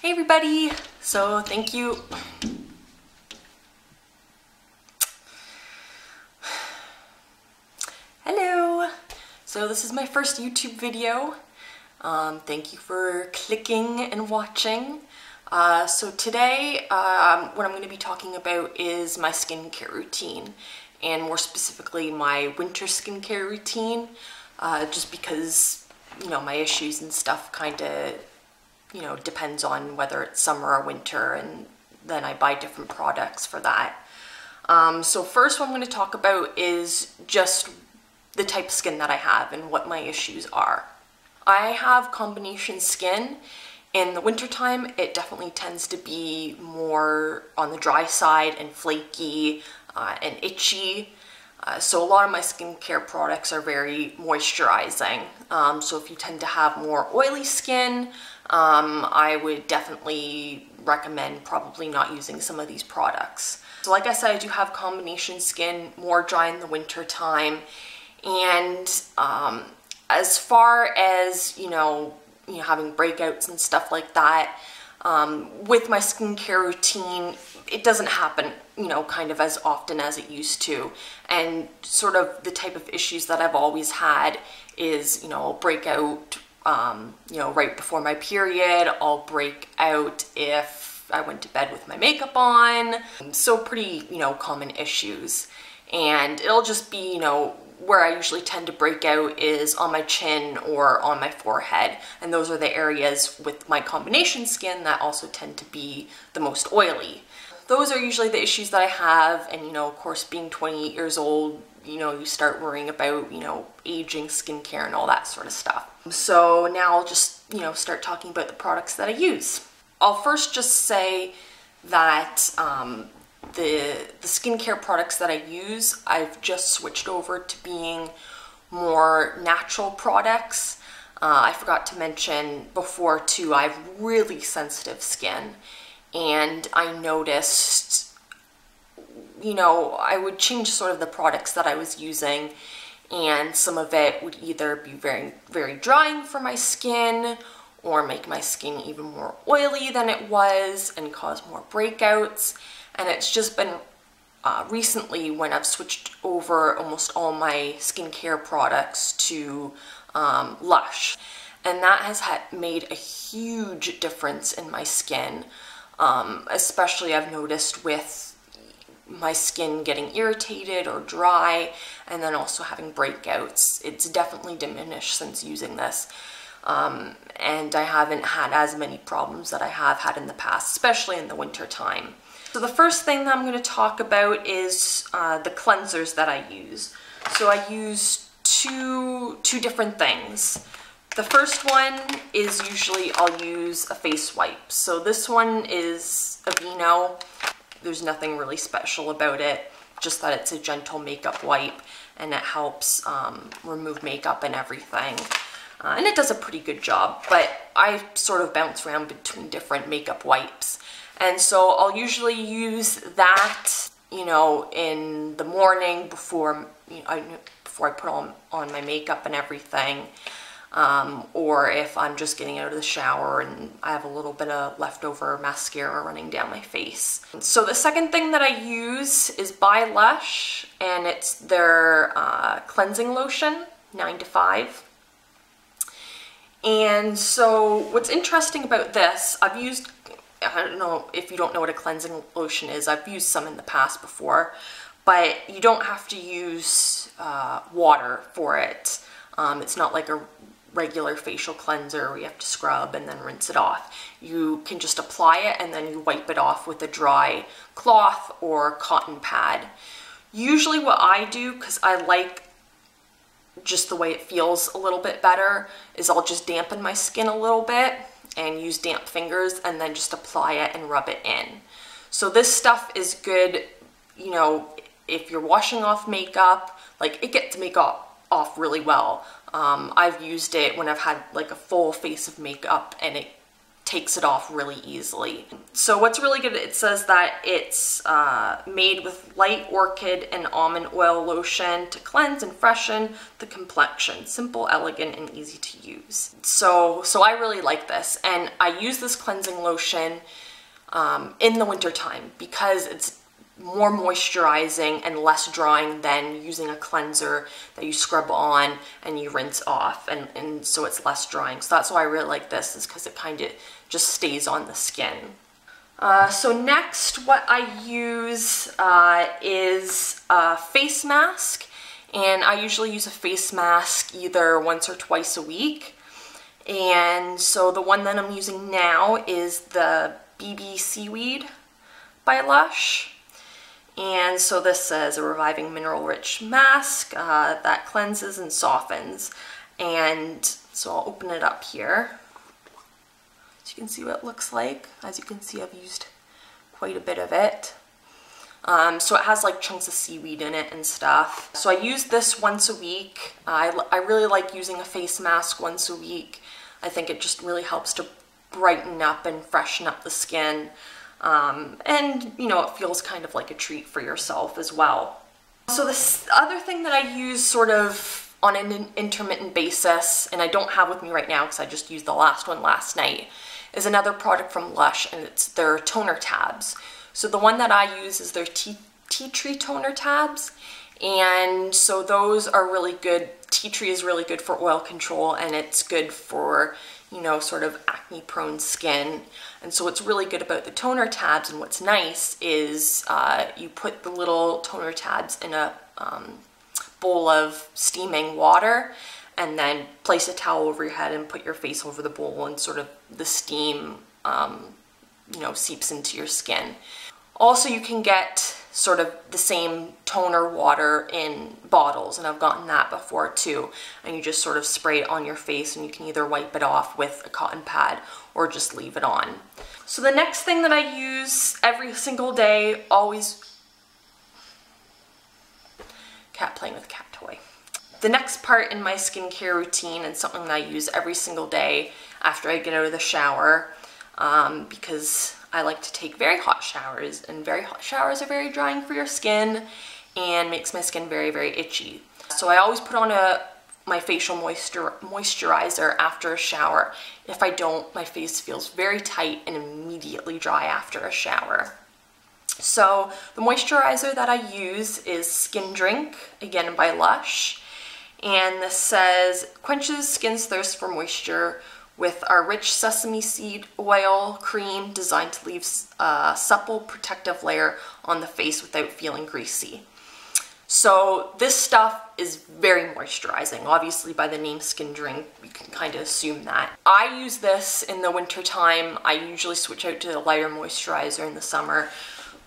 Hey everybody! So thank you. Hello! So this is my first YouTube video. Thank you for clicking and watching. So today what I'm going to be talking about is my skincare routine, and more specifically my winter skincare routine, just because, you know, my issues and stuff kind of, you know, depends on whether it's summer or winter, and then I buy different products for that. So first what I'm going to talk about is just the type of skin that I have and what my issues are. I have combination skin. In the wintertime, it definitely tends to be more on the dry side and flaky and itchy. So a lot of my skincare products are very moisturizing. So if you tend to have more oily skin, I would definitely recommend probably not using some of these products. So like I said, I do have combination skin, more dry in the winter time. And as far as, you know, having breakouts and stuff like that, with my skincare routine, it doesn't happen, you know, kind of as often as it used to. And sort of the type of issues that I've always had is, you know, I'll break out, you know, right before my period. I'll break out if I went to bed with my makeup on. So pretty, you know, common issues. And it'll just be, you know, where I usually tend to break out is on my chin or on my forehead, and those are the areas with my combination skin that also tend to be the most oily. Those are usually the issues that I have, and, you know, of course, being 28 years old, you know, you start worrying about, you know, aging, skincare, and all that sort of stuff. So now I'll just, you know, start talking about the products that I use. I'll first just say that the skincare products that I use, I've just switched over to being more natural products. I forgot to mention before too, I have really sensitive skin, and I noticed, you know, I would change sort of the products that I was using, and some of it would either be very, very drying for my skin or make my skin even more oily than it was and cause more breakouts. And it's just been recently when I've switched over almost all my skincare products to Lush. And that has made a huge difference in my skin. Especially I've noticed with my skin getting irritated or dry, and then also having breakouts. It's definitely diminished since using this. And I haven't had as many problems that I have had in the past, especially in the winter time. So the first thing that I'm going to talk about is the cleansers that I use. So I use two different things. The first one is usually I'll use a face wipe. So this one is Aveeno. There's nothing really special about it, just that it's a gentle makeup wipe, and it helps remove makeup and everything. And it does a pretty good job, but I sort of bounce around between different makeup wipes. And so I'll usually use that, you know, in the morning before, you know, before I put on my makeup and everything. Or if I'm just getting out of the shower and I have a little bit of leftover mascara running down my face. So the second thing that I use is by Lush, and it's their cleansing lotion, 9 to 5. And so what's interesting about this, I've used, I don't know if you don't know what a cleansing lotion is, I've used some in the past before, but you don't have to use water for it. It's not like a regular facial cleanser where you have to scrub and then rinse it off. You can just apply it and then you wipe it off with a dry cloth or cotton pad. Usually what I do, because I like just the way it feels a little bit better, is I'll just dampen my skin a little bit and use damp fingers and then just apply it and rub it in. So this stuff is good, you know, if you're washing off makeup, like it gets makeup off really well. I've used it when I've had like a full face of makeup, and takes it off really easily. So what's really good, it says that it's made with light orchid and almond oil lotion to cleanse and freshen the complexion. Simple, elegant, and easy to use. So I really like this, and I use this cleansing lotion in the winter time because it's more moisturizing and less drying than using a cleanser that you scrub on and you rinse off, and so it's less drying. So that's why I really like this, is because it kind of just stays on the skin. So next, what I use is a face mask, and I usually use a face mask either once or twice a week. And so the one that I'm using now is the BB Seaweed by Lush. And so this says a reviving mineral-rich mask that cleanses and softens. And so I'll open it up here, so you can see what it looks like. As you can see, I've used quite a bit of it. So it has like chunks of seaweed in it and stuff. So I use this once a week. I really like using a face mask once a week. I think it just really helps to brighten up and freshen up the skin. And, you know, it feels kind of like a treat for yourself as well. So this other thing that I use sort of on an intermittent basis, and I don't have with me right now because I just used the last one last night, is another product from Lush, and it's their toner tabs. So the one that I use is their tea tree toner tabs, and so those are really good. Tea tree is really good for oil control, and it's good for, you know, sort of acne prone skin. And so what's really good about the toner tabs, and what's nice, is you put the little toner tabs in a bowl of steaming water, and then place a towel over your head and put your face over the bowl, and sort of the steam you know, seeps into your skin. Also, you can get sort of the same toner water in bottles, and I've gotten that before too, and you just sort of spray it on your face, and you can either wipe it off with a cotton pad or just leave it on. So the next thing that I use every single day, always, cat playing with a cat toy. The next part in my skincare routine, and something that I use every single day after I get out of the shower, because I like to take very hot showers, and very hot showers are very drying for your skin and makes my skin very, very itchy. So I always put on my facial moisturizer after a shower. If I don't, my face feels very tight and immediately dry after a shower. So the moisturizer that I use is Skindrink, again by Lush, and this says, quenches skin's thirst for moisture with our rich sesame seed oil cream designed to leave a supple protective layer on the face without feeling greasy. So this stuff is very moisturizing. Obviously by the name Skindrink, you can kind of assume that. I use this in the winter time. I usually switch out to the lighter moisturizer in the summer,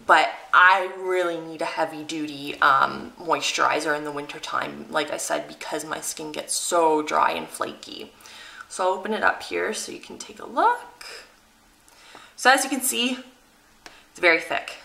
but I really need a heavy duty moisturizer in the winter time, like I said, because my skin gets so dry and flaky. So I'll open it up here so you can take a look. So as you can see, it's very thick.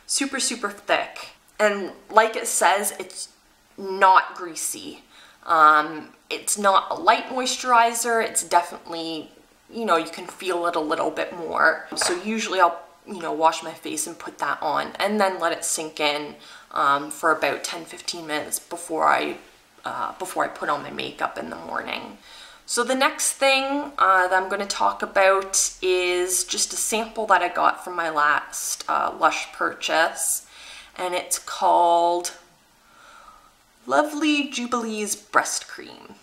Super, super thick. And like it says, it's not greasy. It's not a light moisturizer. It's definitely, you know, you can feel it a little bit more. So usually I'll, you know, wash my face and put that on, and then let it sink in for about 10-15 minutes before I put on my makeup in the morning. So the next thing that I'm going to talk about is just a sample that I got from my last Lush purchase, and it's called Lovely Jubilees Breast Cream.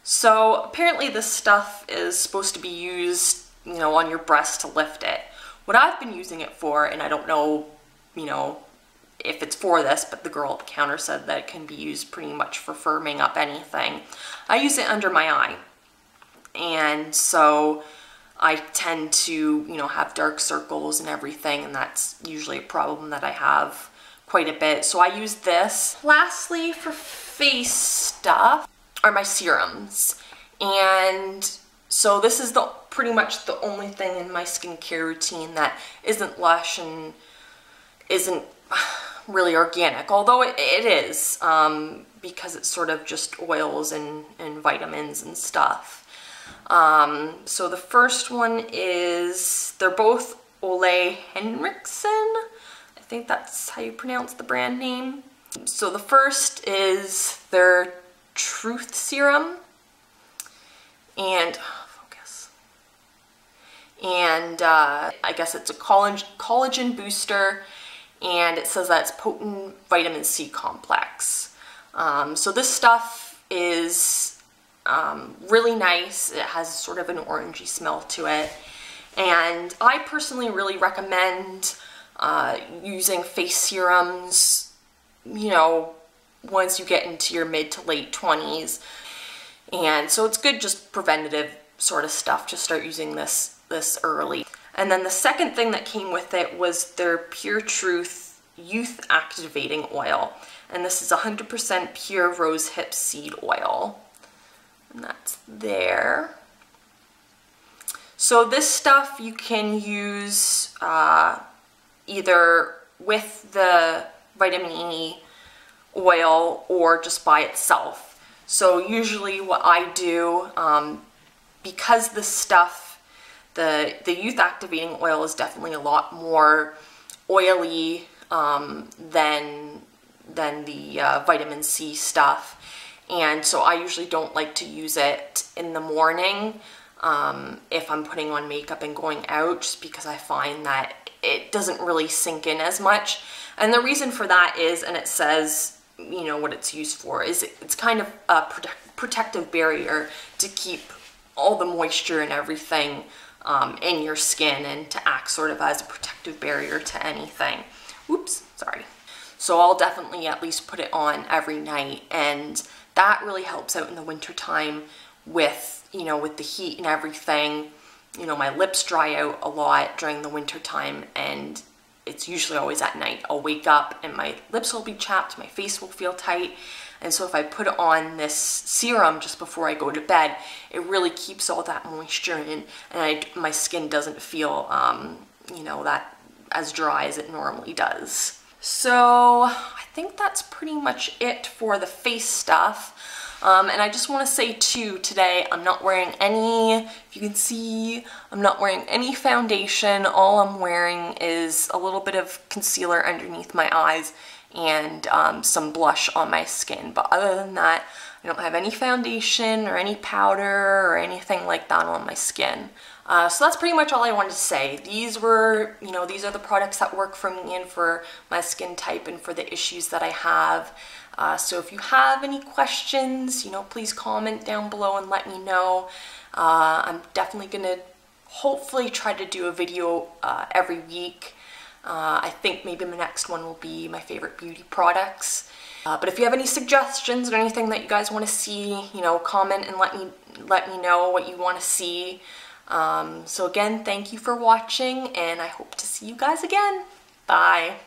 So apparently this stuff is supposed to be used, you know, on your breast to lift it. What I've been using it for, and I don't know, you know, if it's for this, but the girl at the counter said that it can be used pretty much for firming up anything. I use it under my eye, and so I tend to, you know, have dark circles and everything, and that's usually a problem that I have quite a bit. So I use this. Lastly, for face stuff are my serums, and so this is pretty much the only thing in my skincare routine that isn't Lush and isn't really organic, although it is, because it's sort of just oils and vitamins and stuff. So the first one is, they're both Ole Henriksen. I think that's how you pronounce the brand name. So the first is their Truth Serum, and I guess it's a collagen booster, and it says that it's potent vitamin C complex. So this stuff is really nice. It has sort of an orangey smell to it, and I personally really recommend using face serums, you know, once you get into your mid to late 20s. And so it's good, just preventative sort of stuff, to start using this early. And then the second thing that came with it was their Pure Truth Youth Activating Oil. And this is 100% pure rosehip seed oil. And that's there. So this stuff you can use either with the vitamin E oil or just by itself. So usually what I do, because this stuff, the youth activating oil is definitely a lot more oily than the vitamin C stuff, and so I usually don't like to use it in the morning if I'm putting on makeup and going out, just because I find that it doesn't really sink in as much. And the reason for that is, and it says, you know, what it's used for, is it's kind of a protective barrier to keep all the moisture and everything in your skin, and to act sort of as a protective barrier to anything. Oops, sorry. So I'll definitely at least put it on every night, and that really helps out in the winter time with, you know, with the heat and everything. You know, my lips dry out a lot during the winter time, and it's usually always at night. I'll wake up and my lips will be chapped, my face will feel tight, and so if I put on this serum just before I go to bed, it really keeps all that moisture in, and my skin doesn't feel, you know, that as dry as it normally does. So I think that's pretty much it for the face stuff. And I just want to say too, today I'm not wearing any, if you can see, I'm not wearing any foundation. All I'm wearing is a little bit of concealer underneath my eyes and some blush on my skin. But other than that, I don't have any foundation or any powder or anything like that on my skin. So that's pretty much all I wanted to say. These were, you know, these are the products that work for me and for my skin type and for the issues that I have. So if you have any questions, you know, please comment down below and let me know. I'm definitely gonna hopefully try to do a video every week. I think maybe my next one will be my favorite beauty products. But if you have any suggestions or anything that you guys want to see, you know, comment and let me know what you want to see. So again, thank you for watching, and I hope to see you guys again. Bye.